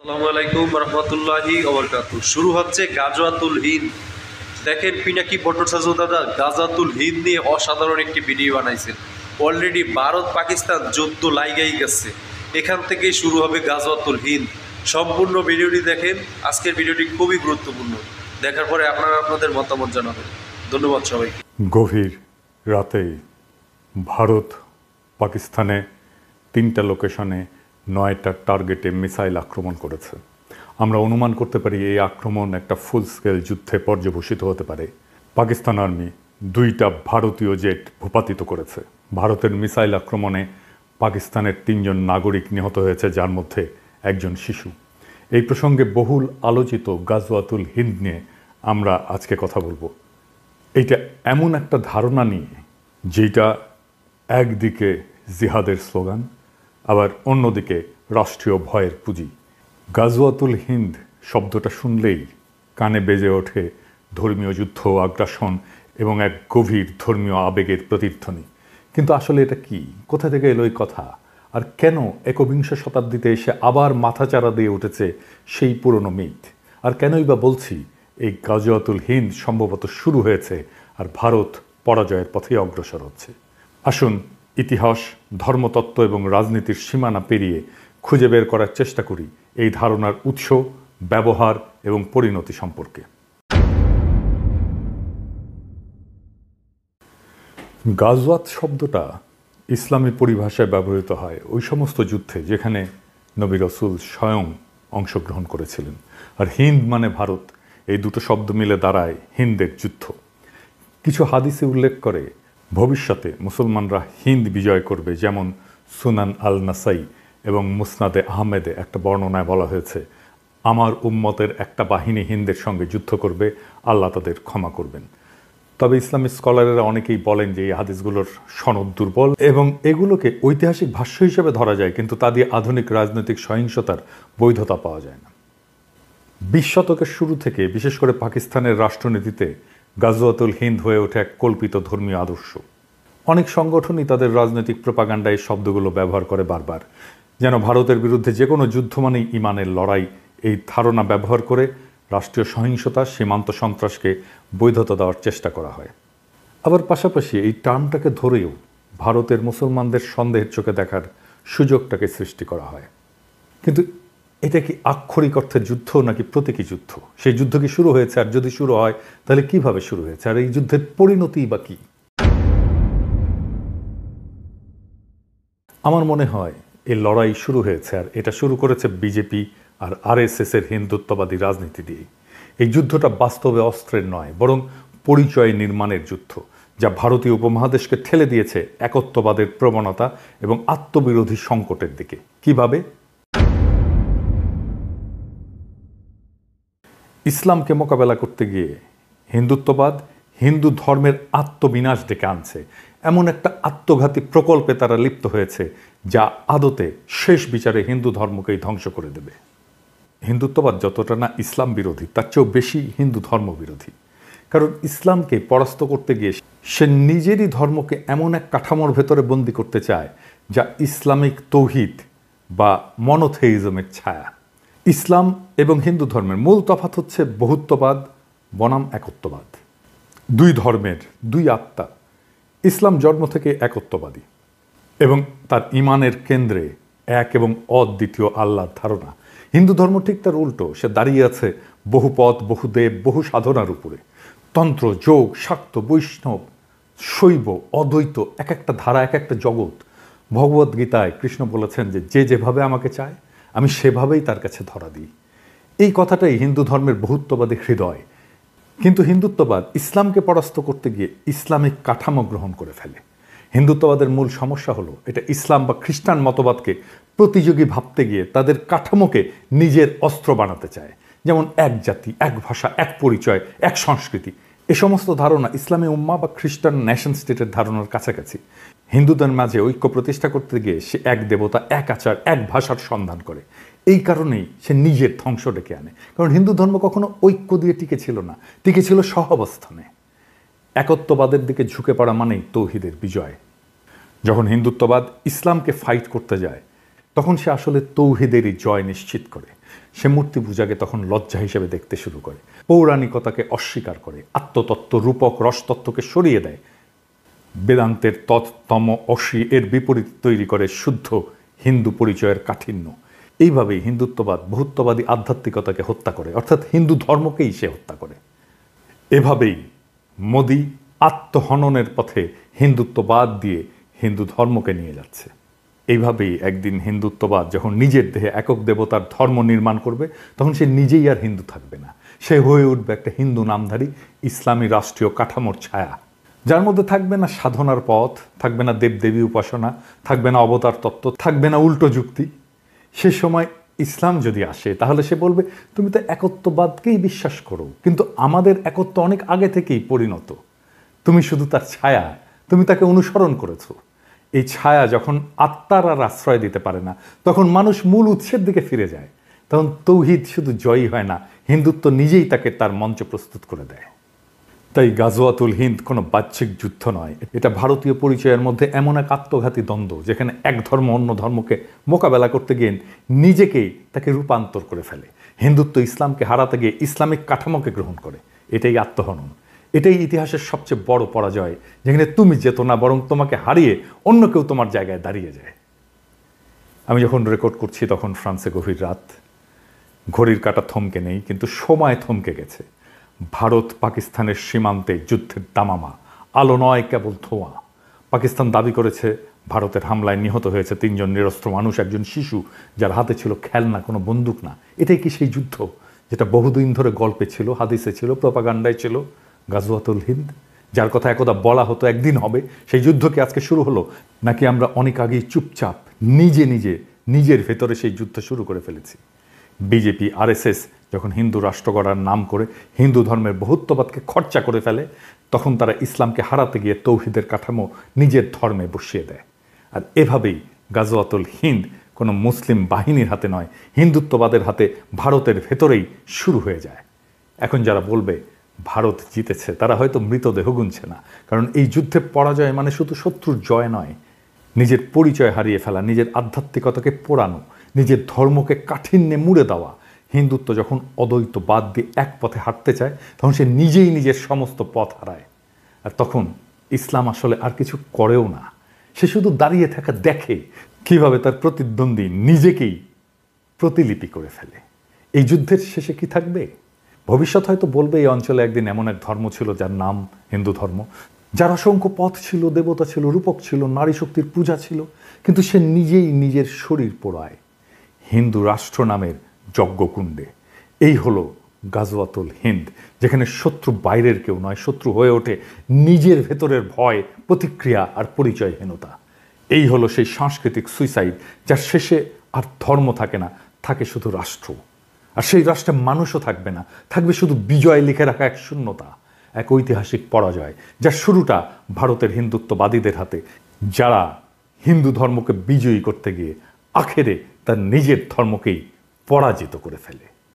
আসসালামু আলাইকুম রহমতুল্লাহি শুরু হচ্ছে গাজওয়াতুল হিন্দ। দেখেন পিনাকি ভট্টাচার্য দাদা গাজওয়াতুল হিন্দ নিয়ে অসাধারণ একটি ভিডিও বানাইছেন। অলরেডি ভারত পাকিস্তান যুদ্ধ লাইগাই গেছে, এখান থেকেই শুরু হবে গাজওয়াতুল হিন্দ। সম্পূর্ণ ভিডিওটি দেখেন, আজকের ভিডিওটি খুবই গুরুত্বপূর্ণ। দেখার পরে আপনারা আপনাদের মতামত জানাবেন। ধন্যবাদ সবাইকে। গভীর রাতে ভারত পাকিস্তানে 3টা লোকেশনে 9টা টার্গেটে মিসাইল আক্রমণ করেছে। আমরা অনুমান করতে পারি এই আক্রমণ একটা ফুল স্কেল যুদ্ধে পর্যবসিত হতে পারে। পাকিস্তান আর্মি 2টা ভারতীয় জেট ভূপাতিত করেছে। ভারতের মিসাইল আক্রমণে পাকিস্তানের 3জন নাগরিক নিহত হয়েছে, যার মধ্যে একজন শিশু। এই প্রসঙ্গে বহুল আলোচিত গাজওয়াতুল হিন্দ নিয়ে আমরা আজকে কথা বলবো। এইটা এমন একটা ধারণা নিয়ে যেটা একদিকে জিহাদের স্লোগান, আবার অন্যদিকে রাষ্ট্রীয় ভয়ের পুঁজি। গাজওয়াতুল হিন্দ শব্দটা শুনলেই কানে বেজে ওঠে ধর্মীয় যুদ্ধ, আগ্রাসন এবং এক গভীর ধর্মীয় আবেগের প্রতিধ্বনি। কিন্তু আসলে এটা কি? কোথা থেকে এলো এই কথা? আর কেন একবিংশ শতাব্দীতে এসে আবার মাথাচাড়া দিয়ে উঠেছে সেই পুরনো মিথ? আর কেনই বা বলছি এই গাজওয়াতুল হিন্দ সম্ভবত শুরু হয়েছে আর ভারত পরাজয়ের পথে অগ্রসর হচ্ছে? আসুন ইতিহাস, ধর্মতত্ত্ব এবং রাজনীতির সীমানা পেরিয়ে খুঁজে বের করার চেষ্টা করি এই ধারণার উৎস, ব্যবহার এবং পরিণতি সম্পর্কে। গাজওয়াত শব্দটা ইসলামী পরিভাষায় ব্যবহৃত হয় ওই সমস্ত যুদ্ধে যেখানে নবী রাসূল স্বয়ং অংশগ্রহণ করেছিলেন। আর হিন্দ মানে ভারত, এই দুটো শব্দ মিলে দাঁড়ায় হিন্দের যুদ্ধ। কিছু হাদিসে উল্লেখ করে ভবিষ্যতে মুসলমানরা হিন্দ বিজয় করবে, যেমন সুনান আল নাসাই এবং মুসনাদে আহমেদে একটা বর্ণনায় বলা হয়েছে, আমার উম্মতের একটা বাহিনী হিন্দের সঙ্গে যুদ্ধ করবে, আল্লাহ তাদের ক্ষমা করবেন। তবে ইসলামী স্কলারেরা অনেকেই বলেন যে এই হাদিসগুলোর সনদ দুর্বল এবং এগুলোকে ঐতিহাসিক ভাষ্য হিসেবে ধরা যায়, কিন্তু তা দিয়ে আধুনিক রাজনৈতিক সহিংসতার বৈধতা পাওয়া যায় না। 20 শতকের শুরু থেকে বিশেষ করে পাকিস্তানের রাষ্ট্রনীতিতে গাজওয়াতুল হিন্দ হয়ে ওঠে এক কল্পিত ধর্মীয় আদর্শ। অনেক সংগঠনই তাদের রাজনৈতিক প্রোপাগান্ডায় এই শব্দগুলো ব্যবহার করে বারবার, যেন ভারতের বিরুদ্ধে যে কোনো যুদ্ধ মানেই ইমানের লড়াই। এই ধারণা ব্যবহার করে রাষ্ট্রীয় সহিংসতা, সীমান্ত সন্ত্রাসকে বৈধতা দেওয়ার চেষ্টা করা হয়। আবার পাশাপাশি এই টার্মটাকে ধরেও ভারতের মুসলমানদের সন্দেহের চোখে দেখার সুযোগটাকে সৃষ্টি করা হয়। কিন্তু এটা কি আক্ষরিক অর্থে যুদ্ধ নাকি প্রতীকী যুদ্ধ? সেই যুদ্ধ কি শুরু হয়েছে? আর যদি শুরু হয় তাহলে কিভাবে শুরু হয়েছে? আর এই যুদ্ধের পরিণতি বা কি? আমার মনে হয় এই লড়াই শুরু হয়েছে, আর এটা শুরু করেছে বিজেপি আর আরএসএস এর হিন্দুত্ববাদী রাজনীতি দিয়ে। এই যুদ্ধটা বাস্তবে অস্ত্রের নয়, বরং পরিচয় নির্মাণের যুদ্ধ, যা ভারতীয় উপমহাদেশকে ঠেলে দিয়েছে একত্ববাদের প্রবণতা এবং আত্মবিরোধী সংকটের দিকে। কিভাবে? ইসলামকে মোকাবেলা করতে গিয়ে হিন্দুত্ববাদ হিন্দু ধর্মের আত্মবিনাশ ডেকে আনছে। এমন একটা আত্মঘাতী প্রকল্পে তারা লিপ্ত হয়েছে যা আদতে শেষ বিচারে হিন্দু ধর্মকেই ধ্বংস করে দেবে। হিন্দুত্ববাদ যতটা না ইসলাম বিরোধী, তার চেয়েও বেশি হিন্দু ধর্ম বিরোধী। কারণ ইসলামকে পরাস্ত করতে গিয়ে সে নিজেরই ধর্মকে এমন এক কাঠামোর ভেতরে বন্দী করতে চায় যা ইসলামিক তৌহিদ বা মনোথেইজমের ছায়া। ইসলাম এবং হিন্দু ধর্মের মূল তফাৎ হচ্ছে বহুত্ববাদ বনাম একত্ববাদ। দুই ধর্মের দুই আত্মা। ইসলাম জন্ম থেকে একত্ববাদী এবং তার ইমানের কেন্দ্রে এক এবং অদ্বিতীয় আল্লাহর ধারণা। হিন্দু ধর্ম ঠিক তার উল্টো, সে দাঁড়িয়ে আছে বহুপদ, বহুদেব, বহু সাধনার উপরে। তন্ত্র, যোগ, শাক্ত, বৈষ্ণব, শৈব, অদ্বৈত, এক একটা ধারা, এক একটা জগৎ। ভগবদ্গীতায় কৃষ্ণ বলেছেন যে যে যেভাবে আমাকে চায় আমি সেভাবেই তার কাছে ধরা দিই। এই কথাটাই হিন্দু ধর্মের বহুত্ববাদী হৃদয়। কিন্তু হিন্দুত্ববাদ ইসলামকে পরাস্ত করতে গিয়ে ইসলামিক কাঠামো গ্রহণ করে ফেলে। হিন্দুত্ববাদের মূল সমস্যা হলো এটা ইসলাম বা খ্রিস্টান মতবাদকে প্রতিযোগী ভাবতে গিয়ে তাদের কাঠামোকে নিজের অস্ত্র বানাতে চায়। যেমন এক জাতি, এক ভাষা, এক পরিচয়, এক সংস্কৃতি। এ সমস্ত ধারণা ইসলামী উম্মাহ বা খ্রিস্টান নেশন স্টেটের ধারণার কাছাকাছি। হিন্দুদের মাঝে ঐক্য প্রতিষ্ঠা করতে গিয়ে সে এক দেবতা, এক আচার, এক ভাষার সন্ধান করে। এই কারণেই সে নিজের ধ্বংস ডেকে আনে। কারণ হিন্দু ধর্ম কখনো ঐক্য দিয়ে টিকে ছিল না, টিকে ছিল সহাবস্থানে। একত্ববাদের দিকে ঝুঁকে পড়া মানেই তৌহিদের বিজয়। যখন হিন্দুত্ববাদ ইসলামকে ফাইট করতে যায় তখন সে আসলে তৌহিদেরই জয় নিশ্চিত করে। সে মূর্তি পূজাকে তখন লজ্জা হিসেবে দেখতে শুরু করে, পৌরাণিকতাকে অস্বীকার করে, আত্মতত্ত্ব রূপক রসতত্ত্বকে সরিয়ে দেয়, বেদান্তের তৎতম অসি এর বিপরীত তৈরি করে শুদ্ধ হিন্দু পরিচয়ের কাঠিন্য। এইভাবেই হিন্দুত্ববাদ বহুত্ববাদী আধ্যাত্মিকতাকে হত্যা করে, অর্থাৎ হিন্দু ধর্মকেই সে হত্যা করে। এভাবেই মোদি আত্মহননের পথে হিন্দুত্ববাদ দিয়ে হিন্দু ধর্মকে নিয়ে যাচ্ছে। এইভাবেই একদিন হিন্দুত্ববাদ যখন নিজের দেহে একক দেবতার ধর্ম নির্মাণ করবে, তখন সে নিজেই আর হিন্দু থাকবে না, সে হয়ে উঠবে একটা হিন্দু নামধারী ইসলামী রাষ্ট্রীয় কাঠামোর ছায়া, যার মধ্যে থাকবে না সাধনার পথ, থাকবে না দেবদেবী উপাসনা, থাকবে না অবতার তত্ত্ব, থাকবে না উল্টো যুক্তি। সে সময় ইসলাম যদি আসে তাহলে সে বলবে, তুমি তো একত্ববাদকেই বিশ্বাস করো, কিন্তু আমাদের একত্ব অনেক আগে থেকেই পরিণত, তুমি শুধু তার ছায়া, তুমি তাকে অনুসরণ করেছো। এই ছায়া যখন আত্মার আর আশ্রয় দিতে পারে না, তখন মানুষ মূল উৎসের দিকে ফিরে যায়। তখন তৌহিদ শুধু জয়ী হয় না, হিন্দুত্ব নিজেই তাকে তার মঞ্চ প্রস্তুত করে দেয়। তাই গাজওয়াতুল হিন্দ কোনো বাহ্যিক যুদ্ধ নয়, এটা ভারতীয় পরিচয়ের মধ্যে এমন এক আত্মঘাতী দ্বন্দ্ব, যেখানে এক ধর্ম অন্য ধর্মকে মোকাবেলা করতে গিয়ে নিজেকেই তাকে রূপান্তর করে ফেলে। হিন্দুত্ব ইসলামকে হারাতে গিয়ে ইসলামিক কাঠামোকে গ্রহণ করে। এটাই আত্মহনন, এটাই ইতিহাসের সবচেয়ে বড় পরাজয়, যেখানে তুমি যেত না, বরং তোমাকে হারিয়ে অন্য কেউ তোমার জায়গায় দাঁড়িয়ে যায়। আমি যখন রেকর্ড করছি তখন ফ্রান্সে গভীর রাত, ঘড়ির কাঁটা থমকে নেই, কিন্তু সময় থমকে গেছে। ভারত পাকিস্তানের সীমান্তে যুদ্ধের দামামা, আলো নয় কেবল ধোঁয়া। পাকিস্তান দাবি করেছে ভারতের হামলায় নিহত হয়েছে 3 জন নিরস্ত্র মানুষ, একজন শিশু যার হাতে ছিল খেলনা, কোনো বন্দুক না। এটাই কি সেই যুদ্ধ যেটা বহুদিন ধরে গল্পে ছিল, হাদিসে ছিল, প্রপাগান্ডায় ছিল? গাজওয়াতুল হিন্দ, যার কথা একদা বলা হতো একদিন হবে, সেই যুদ্ধ কি আজকে শুরু হলো? নাকি আমরা অনেক আগেই চুপচাপ নিজের ভেতরে সেই যুদ্ধ শুরু করে ফেলেছি? বিজেপি আরএসএস যখন হিন্দু রাষ্ট্র গড়ার নাম করে হিন্দু ধর্মের বহুত্ববাদকে খরচা করে ফেলে, তখন তারা ইসলামকে হারাতে গিয়ে তৌহিদের কাঠামো নিজের ধর্মে বসিয়ে দেয়। আর এভাবেই গাজওয়াতুল হিন্দ কোনো মুসলিম বাহিনীর হাতে নয়, হিন্দুত্ববাদের হাতে ভারতের ভেতরেই শুরু হয়ে যায়। এখন যারা বলবে ভারত জিতেছে, তারা হয়তো মৃতদেহ গুনছে না, কারণ এই যুদ্ধে পরাজয় মানে শুধু শত্রুর জয় নয়, নিজের পরিচয় হারিয়ে ফেলা, নিজের আধ্যাত্মিকতাকে পোড়ানো, নিজের ধর্মকে কাঠিন্যে মুড়ে দেওয়া। হিন্দুত্ব যখন অদ্বৈতবাদ দিয়ে এক পথে হাঁটতে চায়, তখন সে নিজেই নিজের সমস্ত পথ হারায়। আর তখন ইসলাম আসলে আর কিছু করেও না, সে শুধু দাঁড়িয়ে থাকা দেখে কিভাবে তার প্রতিদ্বন্দ্বী নিজেকেই প্রতিলিপি করে ফেলে। এই যুদ্ধের শেষে কি থাকবে? ভবিষ্যৎ হয়তো বলবে এই অঞ্চলে একদিন এমন এক ধর্ম ছিল যার নাম হিন্দু ধর্ম, যার অসংখ্য পথ ছিল, দেবতা ছিল, রূপক ছিল, নারী শক্তির পূজা ছিল, কিন্তু সে নিজেই নিজের শরীর পোড়ায় হিন্দু রাষ্ট্র নামের যজ্ঞকুণ্ডে। এই হলো গাজওয়াতুল হিন্দ, যেখানে শত্রু বাইরের কেউ নয়, শত্রু হয়ে ওঠে নিজের ভেতরের ভয়, প্রতিক্রিয়া আর পরিচয়হীনতা। এই হলো সেই সাংস্কৃতিক সুইসাইড, যার শেষে আর ধর্ম থাকে না, থাকে শুধু রাষ্ট্র। আর সেই রাষ্ট্রে মানুষও থাকবে না, থাকবে শুধু বিজয় লিখে রাখা এক শূন্যতা, এক ঐতিহাসিক পরাজয়, যার শুরুটা ভারতের হিন্দুত্ববাদীদের হাতে, যারা হিন্দু ধর্মকে বিজয়ী করতে গিয়ে আখেরে তার নিজের ধর্মকেই পরাজিত করে ফেলে।